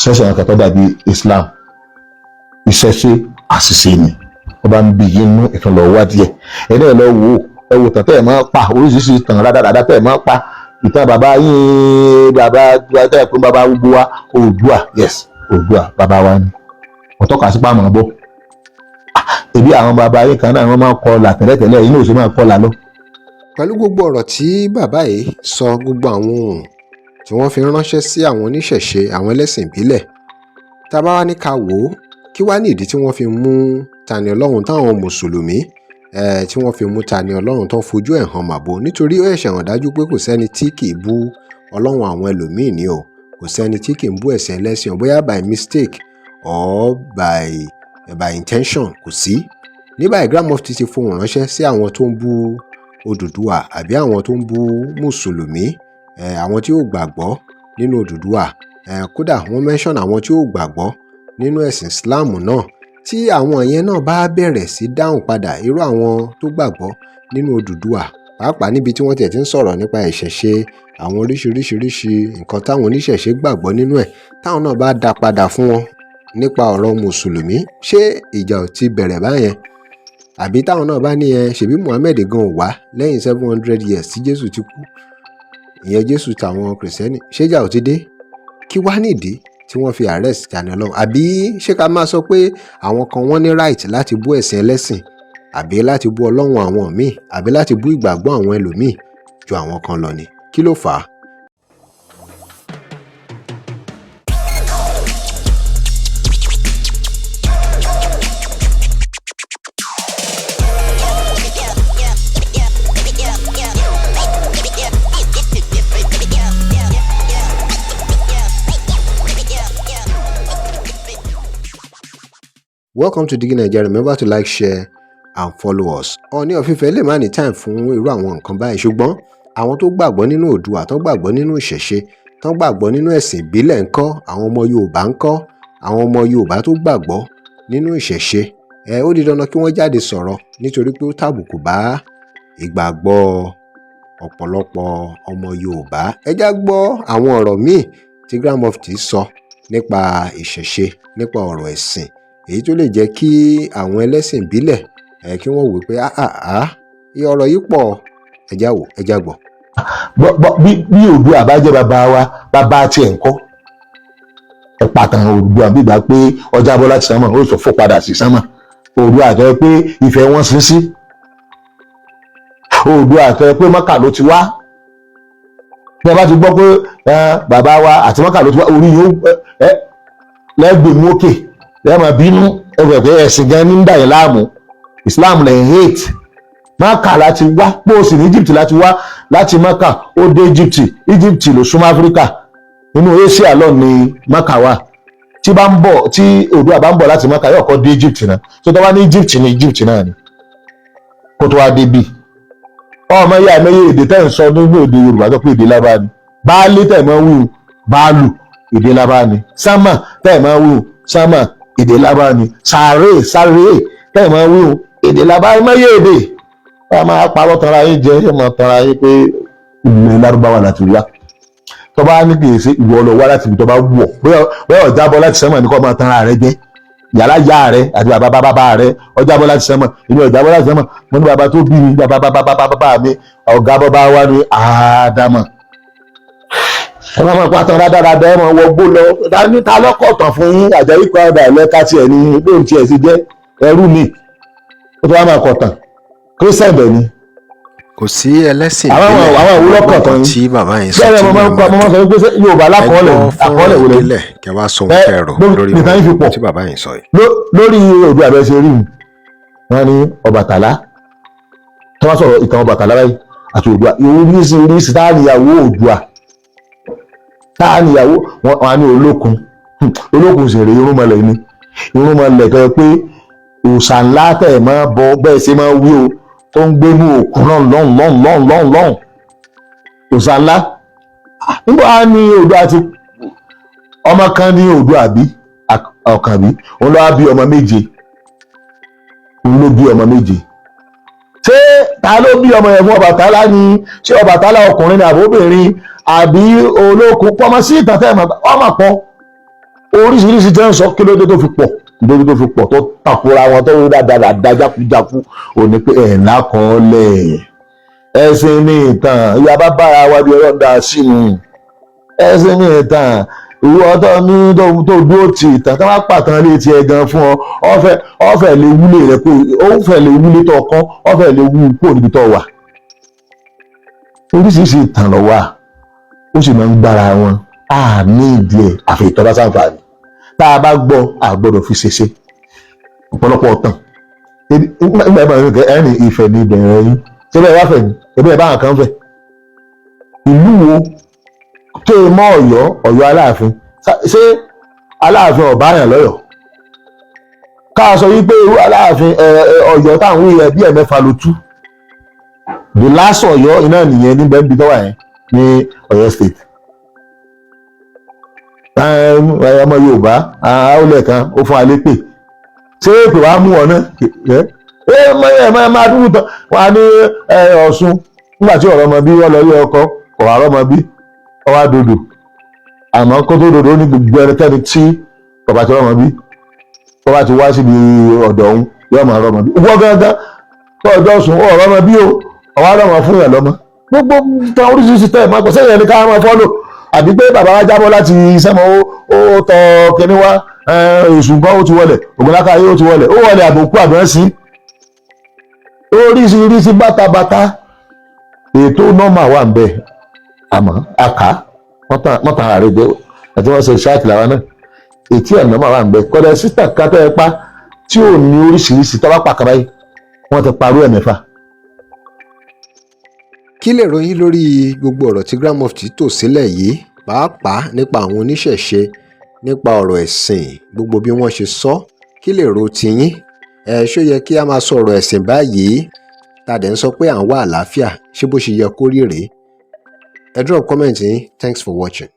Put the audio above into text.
ṣẹ̀ṣẹ̀ kan tó dàbí Islam ìṣẹ̀ṣe àṣìṣe ni wọ́n bá ń bí inú ìtúnlọ̀ wá díẹ̀ ẹni ẹ̀ lọ wò tàn tẹ́ ẹ̀ máa pa oríṣiríṣi tàn rádaràdá tẹ́ ẹ̀ máa pa ìtàn bàbá yín bàbá tẹ́ ẹ̀ pé bàbá gbogbo wa Oòduà yes Oòduà bàbá wa ni wọ́n tọ́ka sí pàmò bọ́ ebi àwọn bàbá yín kan náà wọ́n máa ń kọlà tẹ́lẹ̀tẹ́lẹ̀ yín náà ò sì máa kọlà lọ. pẹ̀lú gbogbo ọ̀rọ̀ tí bàbá yìí sọ, gbogbo àwọn ohun tí wọ́n fi ránṣẹ́ sí àwọn oníṣẹ̀ṣe àwọn ẹlẹ́sìn ìbílẹ̀, tá a bá wá ní ká wò ó, kí wá ní ìdí tí wọ́n fi mú Tani Ọlọ́run táwọn mùsùlùmí tí wọ́n fi mú Tani Ọlọ́run tó fojú ẹ̀ hàn màbo? Nítorí ó ṣẹ̀ṣẹ̀ hàn dájú pé kò sẹ́ni tí kì í bú Ọlọ́run àwọn ẹlòmíì ní o, kò sẹ́ni tí kì í bú ẹ̀sìn ẹlẹ́sìn bóyá by mistake or by intention, kò sí. Ní báyìí Grandmufti ti fohùn ránṣẹ́ sí àwọn tó ń bú Odùduwà àbí àwọn tó ń bú mùsùlùmí, àwọn tí ó gbàgbọ́ nínú Odùduwà, kódà wọ́n mention àwọn tí ó gbàgbọ́ nínú ẹ̀sìn Islam náà. Tí àwọn yẹn náà bá bẹ̀rẹ̀ sí dáhùn padà, irú àwọn tó gbàgbọ́ nínú Odùduwà, pàápàá níbi tí wọ́n ti ń sọ̀rọ̀ nípa ìṣẹ̀ṣe, àwọn oríṣiríṣi nǹkan táwọn oníṣẹ̀ṣe gbàgbọ́ nínú ẹ̀, táwọn náà bá dá padà fún wọn nípa ọ̀rọ̀ mùsùlùmí, ṣé ìjà ò ti bẹ̀rẹ̀ báyẹn? Àbí táwọn náà bá ní ṣèbí Muhammed gan wá lẹ́yìn 700 years tí Jésù ti kú, ìyẹn Jésù tàwọn kìrìsìtẹ́nì, ṣé ìjà ò ti dé? Kí wá nídìí tí wọ́n fi arrest Tani Ọlọ́run? Àbí ṣé ká máa sọ pé àwọn kan wọ́n ní right láti bú ẹ̀sìn ẹlẹ́sìn, àbí láti bú Ọlọ́run àwọn míì, àbí láti bú ìgbàgbọ́ àwọn ẹlòmíì ju àwọn kan lọ ni? Kí ló fà á? Welcome to Digi Nigeria. Remember to like, share and follow us. Ooni of Ife lè má ní time fún irú àwọn nǹkan báyìí, ṣùgbọ́n àwọn tó gbàgbọ́ nínú Oòduà, tó gbàgbọ́ nínú ìṣẹ̀ṣe, tó gbàgbọ́ nínú ẹ̀sìn ìbílẹ̀ ńkọ́, àwọn ọmọ Yorùbá ńkọ́, àwọn ọmọ Yorùbá tó gbàgbọ́ nínú ìṣẹ̀ṣe, ó di dandan kí wọ́n jáde sọ̀rọ̀, nítorí pé ó tàbùkù bá ìgbàgbọ́ ọ̀pọ̀lọpọ̀ ọmọ Yorùbá. Ẹ já gbọ́ àwọn ọ̀rọ̀ míì tí Grandmufti sọ nípa ìṣẹ̀ṣe, nípa ọ̀rọ̀ ẹ̀sìn, èyí tó lè jẹ́ kí àwọn ẹlẹ́sìn ìbílẹ̀ kí wọ́n wò pé ọ̀rọ̀ yìí pọ̀. Ẹ já gbọ́. bí Oòduà bá jẹ́ bàbá wa, bàbá tiẹ̀ ń kọ́ ẹ pàtàkì Oòduà bíbá pé ọjà bọ́ láti sánmà ó sọ fún padà sí sánmà. Oòduà àtọ́ pé Ifẹ̀ wọn sin sí, Oòduà àtọ́ pé Mọ́kà ló ti wá. bí a bá ti gbọ́ pé bàbá wa àti Mọ́kà ló ti wá, orí yóò lẹ́gbẹ̀ẹ́ mú òkè ẹ máa bínú, ẹgbẹ́ pé ẹ̀sìn gan ní ń dà yín láàmú, Islam lẹ̀ ń hate. Mọ́kà láti wá, pé ó sì ní Egypt láti wá, láti Mọ́kà ó dé Egypt ló súnmọ́ Áfíríkà, nínú Asia lọ ni Mọ́kà wà. tí Oòduà bá ń bọ̀ láti Mọ́kà yóò kọ́ dé Egypt náà, tó tọ́ wá ní Egypt náà ni kó tó wá dé bí. ọmọ yá mẹ́yẹ èdè tẹ́ ń sọ nínú èdè Yorùbá tó pé èdè lábá ni. Baálé tẹ̀ mọ́ wíwù báàlù, èdè lábá ni. Sámà tẹ̀ mọ́ wíwù sámà, èdè lábá ni. Sàárè tẹ́ mọ́ wíwù, èdè lábá ni. Mẹ́yẹ èdè wọ́n máa parọ́ tanra yín jẹ́, yóò máa tanra yín pé ilẹ̀ Lárúbáwá láti rí wá. tó bá ní kì í ṣe ìwọ lọ wá láti ibi tó bá wù ọ́, bóyá ọ̀jábọ̀ láti sẹ́mọ̀ ní kó máa tanra rẹ jẹ́. Yàrá yá rẹ àti bàbá rẹ ọjàbọ̀ láti sẹ́mọ̀, èmi ọ̀jábọ̀ láti sẹ́mọ̀, mo ní bàbá tó bí mi, bàbá mi ọ̀gá bọ́bá wa ní Ádámà. ẹ máa pa tán rádaràdà, ẹ máa wọgbó lọ. ta lọ́kọ̀ tán fún yín? Àjàyí kan ọ̀dà ẹ̀lẹ́ka tiẹ̀ ní lóun tiẹ̀ sì jẹ́ ẹrú ni, ó tó wá máa kọ̀ tán. Kírísítẹ̀n bẹ̀ ni. Kò sí ẹlẹ́sìn àwọn òwúrọ̀ kọ̀ọ̀kan tí bàbá yẹn sọ. bẹ́ẹ̀ mo máa sọ pé Yorùbá lákọọ́lẹ̀ wò lè kẹ wá sọ kẹrọ lórí ohun tí bàbá yẹn sọ yìí. lórí Oòduà bẹ́ẹ̀ ṣe rí mi, wọ́n ní Ọbàtálá, tí wọ́n sọ̀rọ̀ ìtàn Ọbàtálá báyìí àti Oòduà, oríṣiríṣi táàníyàwó Oòduà, táàníyàwó wọn ní olókun sì rèé irúnmọlẹ̀ ni. Irúnmọlẹ̀ tó yẹ pé òòṣà ńlá tẹ̀ máa bọ bẹ́ẹ̀ ṣe máa wí o, tó ń gbé ní òkun lọ́hùn òòṣà ńlá. nígbà wá ní Oòduà àti ọmọ kan ní Oòduà bí ọ̀kan bí, òun ló bí ọmọ méje. ṣé ta ló bí ọmọ yẹn fún Ọbàtálá ni? ṣé Ọbàtálá ọkùnrin ni àbóbìnrin àbí olókun? pọ́nmọ́ sí ìtàn tẹ́ ọmọ pọ́. oríṣiríṣi tẹ́ ń sọ kí ló dé tó fi pọ̀ lórí tó fi pọ̀ tó takora wọn tó rí dáadáa jákujáku ò ní pé ẹ̀ lákọọ́lẹ̀ ẹ̀sìn ní ìtàn ìyá bá bára wa bí ọlọ́dà sínú ẹ̀sìn ní ìtàn ìwọ tó ní tó dúró ti ìtàn tó bá pàtàn lé tiẹ̀ gan fún ọ ọ̀fẹ́ lè wúlé rẹ pé ọ̀fẹ́ lè wúlé tó kọ́ ọ̀fẹ́ lè wú kúrò níbi tó wà oríṣiríṣi ìtàn ló wà ó sì máa ń gbára wọn ní ìdí ẹ̀ àfi ìtọ́lá sáǹfààní tá a bá gbọ́ àgbọ́dọ̀ fi ṣeṣe ọ̀pọ̀lọpọ̀ ọ̀tàn nígbà ìbára nìkan ẹni Ifẹ̀ ní ìbẹ̀rẹ̀ yín ṣé bẹ́ẹ̀ wá fẹ̀ ní ẹbí ẹ̀ báwọn kan fẹ̀ ìlú wo tó o mọ Ọ̀yọ́ Aláàfin ṣé Aláàfin ọ̀báyàn lọ́yọ̀ọ́ ká sọ wípé irú Aláàfin Ọ̀yọ́ táwọn ilẹ̀ bí ẹ̀mẹ́fà ló tú the last Ọ̀yọ́ iná nìyẹn níbẹ̀ ń bi tọ́wà yẹn ní Ọ̀yọ́ state ọmọ Yorùbá àwọlẹ̀ kan ó fún alẹ́ pè ṣé èpè wàá mú ọ náà máa dúró tán wọn á ní Ọ̀ṣun nígbà tí ọ̀rọ̀ ọmọ bí wọ́n lọ rí ọkọ ọ̀rọ̀ àrọ́ ọmọ bí ọwọ́ àdòdò àmọ́ kó tó dòdò ní gbogbo ẹnikẹ́ni tí bàbá tí ọmọ bí tó bá ti wá síbi ọ̀dọ̀ ọ̀hún yóò máa rọ ọmọ bí wọ́n gángan tó ọjọ́ sùn ọ̀rọ̀ ọmọ bí o ọwọ́ àrọ́ ọmọ fún yàn lọ́mọ gbogbo tán oríṣiríṣi tẹ́ ẹ̀ máa pọ̀ sẹ́yìn ẹni ká máa fọ́lò àbí pé bàbá wa jábọ́ láti sẹ́mọ̀ ó tọ kíní wá èṣù nǹkan ó ti wọlé ògùnláka ayé ó ti wọlé ó wọlé àbòkú àbẹ́sí oríṣiríṣi bátabátá ètò nọ́mà wà ń bẹ àmọ́ àká mọ́tàn ààrẹ jẹ́ àti wọ́n ṣe ṣáàkì làwọn náà ètí ẹ̀ nọ́mà wà ń bẹ kọ́dẹ̀ sísítà kátẹ́ ẹ pa tí ò ní oríṣiríṣi tọ́wọ́ pàkàrà yìí wọ́n ti parú ẹ̀ mẹ́fà. Kí lè ròyìn lórí gbogbo ọ̀rọ̀ tí Grandmufti tò sílẹ̀ yìí pàápàá nípa àwọn oníṣẹ̀ṣe nípa ọ̀rọ̀ ẹ̀sìn gbogbo bí wọ́n ṣe sọ kí lè ro tiyín ṣó yẹ kí a máa sọ ọ̀rọ̀ ẹ̀sìn báyìí tá a dẹ̀ ń sọ pé à ń wá àlàáfíà ṣé bó ṣe yẹ kó rí rèé ẹ drop comment yín. Thanks for watching.